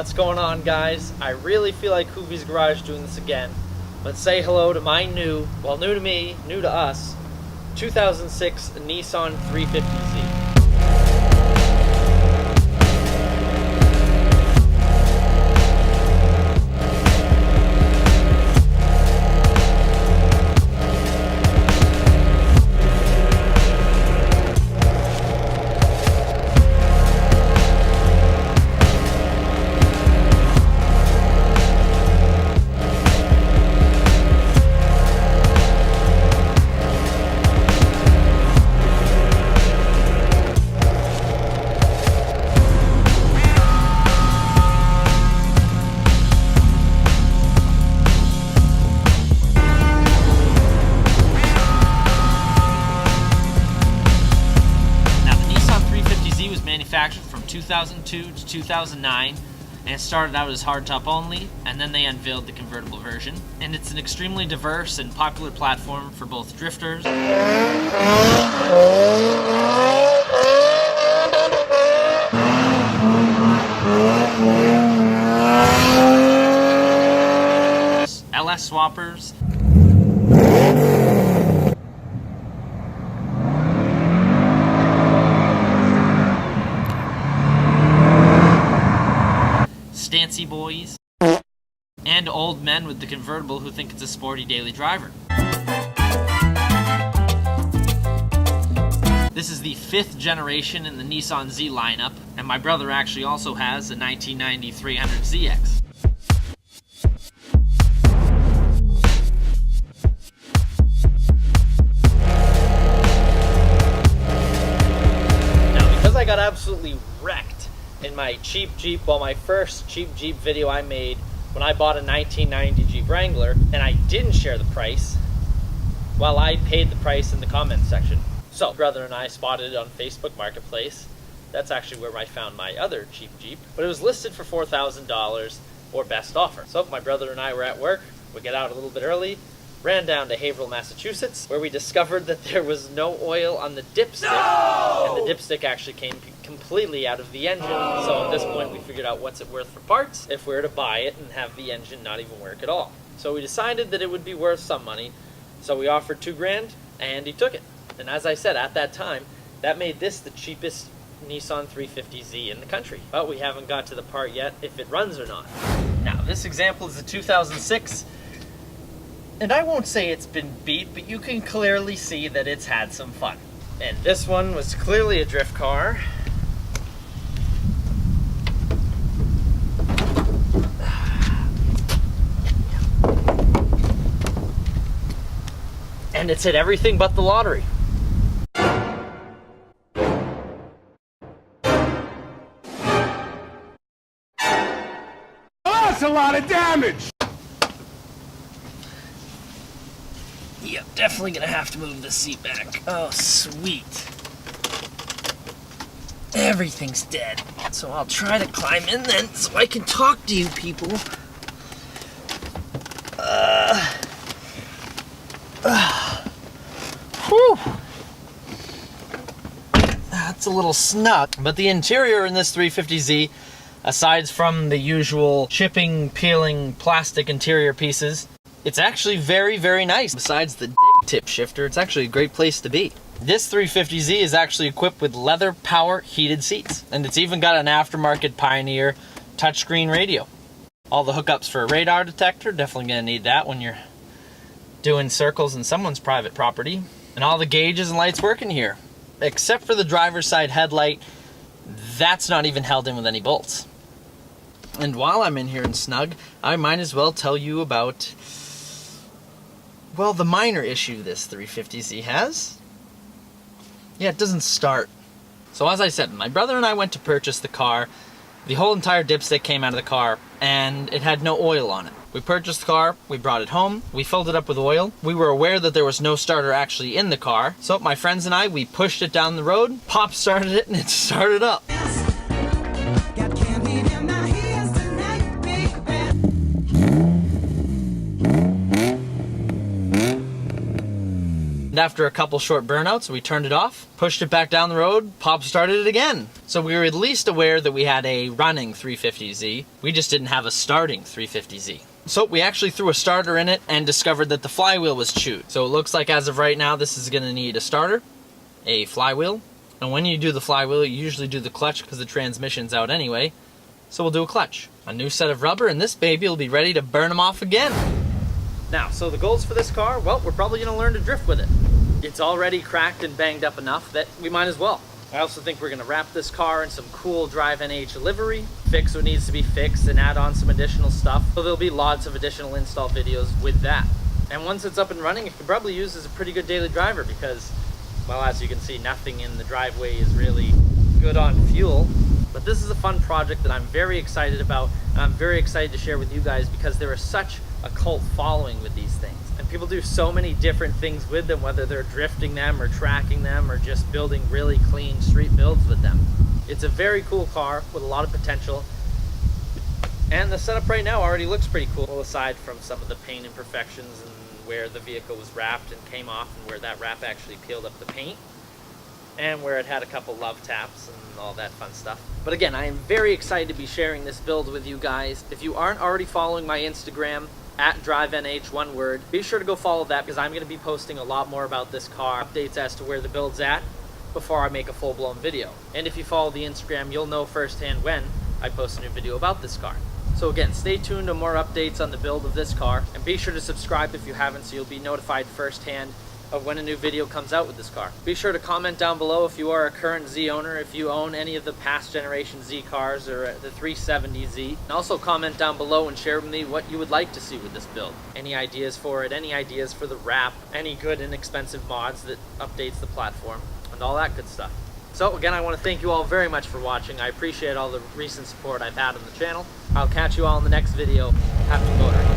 What's going on, guys? I really feel like Hoovie's Garage doing this again. Let's say hello to my new to me, new to us, 2006 Nissan 350Z. Manufactured from 2002 to 2009, and it started out as hardtop only, and then they unveiled the convertible version. And it's an extremely diverse and popular platform for both drifters, LS swappers, Stancy boys, and old men with the convertible who think it's a sporty daily driver. This is the 5th generation in the Nissan Z lineup, and my brother actually also has a 1990 300ZX. Now, because I got absolutely wrecked in my cheap Jeep, my first cheap Jeep video I made when I bought a 1990 Jeep Wrangler, and I didn't share the price, well, I paid the price in the comments section. So, my brother and I spotted it on Facebook Marketplace. That's actually where I found my other cheap Jeep, but it was listed for $4,000 or best offer. So, my brother and I were at work. We get out a little bit early, ran down to Haverhill, Massachusetts, where we discovered that there was no oil on the dipstick, and the dipstick actually came completely out of the engine. So at this point, we figured out what's it worth for parts if we were to buy it and have the engine not even work at all. So we decided that it would be worth some money, so we offered $2 grand, and he took it. And as I said, at that time, that made this the cheapest Nissan 350Z in the country. But we haven't got to the part yet if it runs or not. Now, this example is a 2006, and I won't say it's been beat, but you can clearly see that it's had some fun. And this one was clearly a drift car. And it's hit everything but the lottery. Oh, that's a lot of damage! Yep, definitely gonna have to move the seat back. Oh, sweet. Everything's dead. So I'll try to climb in then so I can talk to you people. Whew. That's a little snug. But the interior in this 350Z, aside from the usual chipping, peeling, plastic interior pieces, it's actually very, very nice. Besides the dick tip shifter, it's actually a great place to be. This 350Z is actually equipped with leather power heated seats, and it's even got an aftermarket Pioneer touchscreen radio. All the hookups for a radar detector, definitely gonna need that when you're doing circles in someone's private property. And all the gauges and lights work in here, except for the driver's side headlight. That's not even held in with any bolts. And while I'm in here and snug, I might as well tell you about, well, the minor issue this 350Z has. Yeah, it doesn't start. So as I said, my brother and I went to purchase the car. The whole entire dipstick came out of the car, and it had no oil on it. We purchased the car, we brought it home, we filled it up with oil. We were aware that there was no starter actually in the car, so my friends and I, we pushed it down the road, pop started it, and it started up. after a couple short burnouts, we turned it off, pushed it back down the road, pop started it again. So we were at least aware that we had a running 350Z. We just didn't have a starting 350Z. So we actually threw a starter in it and discovered that the flywheel was chewed. So it looks like as of right now, this is going to need a starter, a flywheel, and when you do the flywheel, you usually do the clutch because the transmission's out anyway. So we'll do a clutch, a new set of rubber, and this baby will be ready to burn them off again. Now, so the goals for this car, well, we're probably going to learn to drift with it. It's already cracked and banged up enough that we might as well. I also think we're going to wrap this car in some cool DriveNH livery, fix what needs to be fixed, and add on some additional stuff. So there'll be lots of additional install videos with that. And once it's up and running, it can probably use as a pretty good daily driver because, well, as you can see, nothing in the driveway is really good on fuel. But this is a fun project that I'm very excited about, and I'm very excited to share with you guys because there is such a cult following with these things. And people do so many different things with them, whether they're drifting them or tracking them or just building really clean street builds with them. It's a very cool car with a lot of potential. And the setup right now already looks pretty cool, well, aside from some of the paint imperfections and where the vehicle was wrapped and came off and where that wrap actually peeled up the paint and where it had a couple love taps and all that fun stuff. But again, I am very excited to be sharing this build with you guys. If you aren't already following my Instagram, at DriveNH, one word, be sure to go follow that because I'm going to be posting a lot more about this car, updates as to where the build's at before I make a full-blown video. And if you follow the Instagram, you'll know firsthand when I post a new video about this car. So again, stay tuned to more updates on the build of this car, and be sure to subscribe if you haven't so you'll be notified firsthand of when a new video comes out with this car. Be sure to comment down below if you are a current Z owner, if you own any of the past generation Z cars or the 370Z. And also comment down below and share with me what you would like to see with this build. Any ideas for it, any ideas for the wrap, any good inexpensive mods that updates the platform, and all that good stuff. So again, I want to thank you all very much for watching. I appreciate all the recent support I've had on the channel. I'll catch you all in the next video. Happy motoring.